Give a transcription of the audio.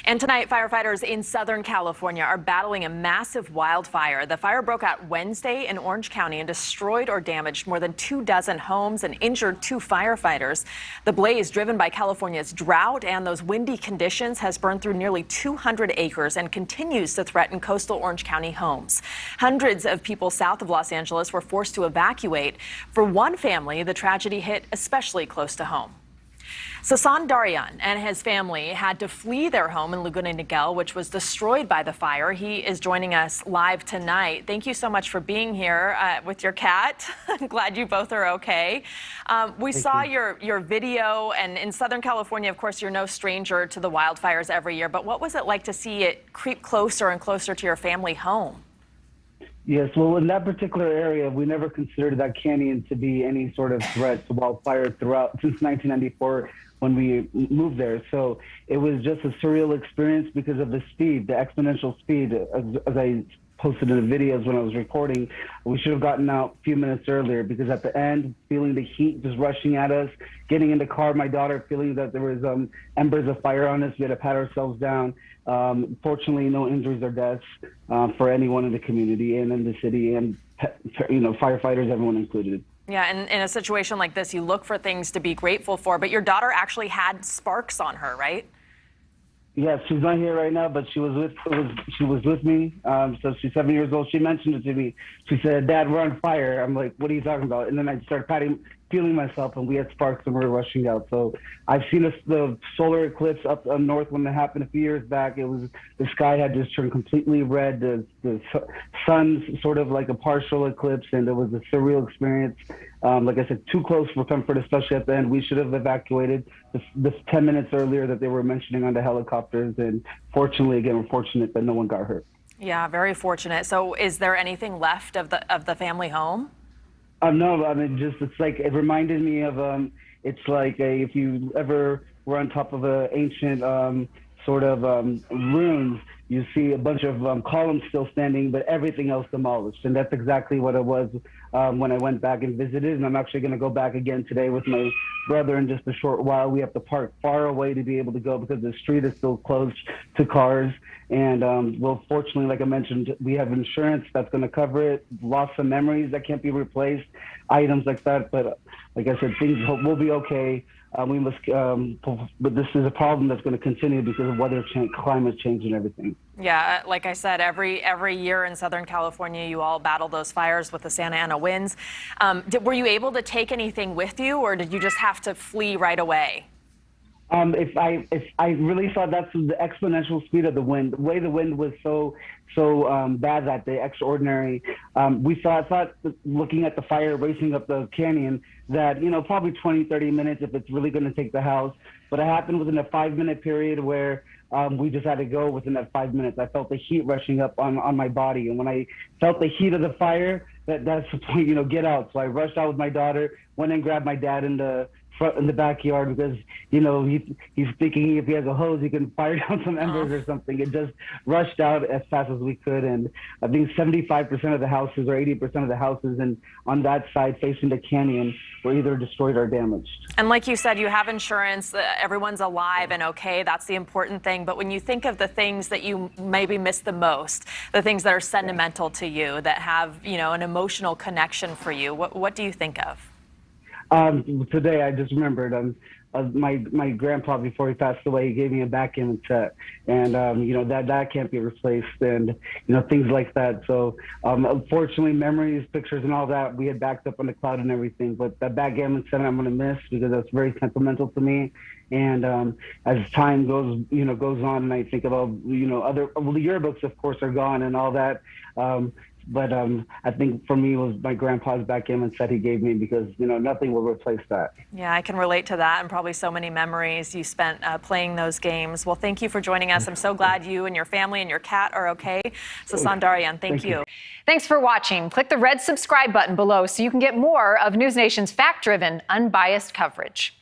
And tonight, firefighters in Southern California are battling a massive wildfire. The fire broke out Wednesday in Orange County and destroyed or damaged more than 24 homes and injured 2 firefighters. The blaze, driven by California's drought and those windy conditions, has burned through nearly 200 acres and continues to threaten coastal Orange County homes. Hundreds of people south of Los Angeles were forced to evacuate. For one family, the tragedy hit especially close to home. Sasan Darian and his family had to flee their home in Laguna Niguel, which was destroyed by the fire. He is joining us live tonight. Thank you so much for being here with your cat. I'm glad you both are okay. We saw your video, and in Southern California, of course, you're no stranger to the wildfires every year. But what was it like to see it creep closer and closer to your family home? Yes, well, in that particular area, we never considered that canyon to be any sort of threat to wildfire throughout since 1994 when we moved there. So it was just a surreal experience because of the speed, the exponential speed. As I posted in the videos when I was recording, we should have gotten out a few minutes earlier because at the end, feeling the heat just rushing at us, getting in the car, my daughter feeling that there was embers of fire on us, we had to pat ourselves down. Fortunately, no injuries or deaths for anyone in the community and in the city, and firefighters, everyone included. Yeah, and in a situation like this, you look for things to be grateful for, but your daughter actually had sparks on her, right? Yes, she's not here right now, but she was with me. So she's 7 years old. She mentioned it to me. She said, "Dad, we're on fire." I'm like, "What are you talking about?" And then I started feeling myself, and we had sparks and we were rushing out. So I've seen the solar eclipse up north when it happened a few years back. It was, the sky had just turned completely red. The sun's sort of like a partial eclipse, and it was a surreal experience. Like I said, too close for comfort, especially at the end. We should have evacuated the 10 minutes earlier that they were mentioning on the helicopters. And fortunately, again, we're fortunate that no one got hurt. Yeah, very fortunate. So is there anything left of the family home? No, I mean, it's like, it reminded me of, it's like if you ever were on top of an ancient ruins, you see a bunch of columns still standing, but everything else demolished. And that's exactly what it was when I went back and visited. And I'm actually going to go back again today with my brother in just a short while. We have to park far away to be able to go because the street is still closed to cars. And well, fortunately, like I mentioned, we have insurance that's going to cover it. Loss of memories that can't be replaced, items like that. But like I said, things will be okay. We must, but this is a problem that's going to continue because of weather change, climate change, and everything. Yeah, like I said, every year in Southern California, you all battle those fires with the Santa Ana winds. Were you able to take anything with you, or did you just have to flee right away? If I really thought that's the exponential speed of the wind, the way the wind was so bad that day, extraordinary. I thought looking at the fire racing up the canyon that, probably 20, 30 minutes if it's really going to take the house. But it happened within a 5-minute period where we just had to go within that 5 minutes. I felt the heat rushing up on my body. And when I felt the heat of the fire, that's the point, get out. So I rushed out with my daughter, went and grabbed my dad in the backyard because he's thinking if he has a hose he can fire down some embers or something. It just rushed out as fast as we could, and I think 75% of the houses or 80% of the houses and on that side facing the canyon were either destroyed or damaged. And like you said, you have insurance, everyone's alive and okay. That's the important thing. But when you think of the things that you maybe miss the most, the things that are sentimental to you, that have an emotional connection for you, what do you think of? Today I just remembered my grandpa, before he passed away, he gave me a backgammon set, and that can't be replaced, and things like that. So unfortunately, memories, pictures, and all that we had backed up on the cloud and everything. But that backgammon set I'm gonna miss because that's very sentimental to me. And as time goes on, and I think about the yearbooks, of course, are gone and all that. But I think for me it was my grandpa's backgammon set he gave me because, nothing will replace that. Yeah, I can relate to that, and probably so many memories you spent playing those games. Well, thank you for joining us. I'm so glad you and your family and your cat are okay. Sasan Darian, thank you. Thanks for watching. Click the red subscribe button below so you can get more of NewsNation's fact-driven, unbiased coverage.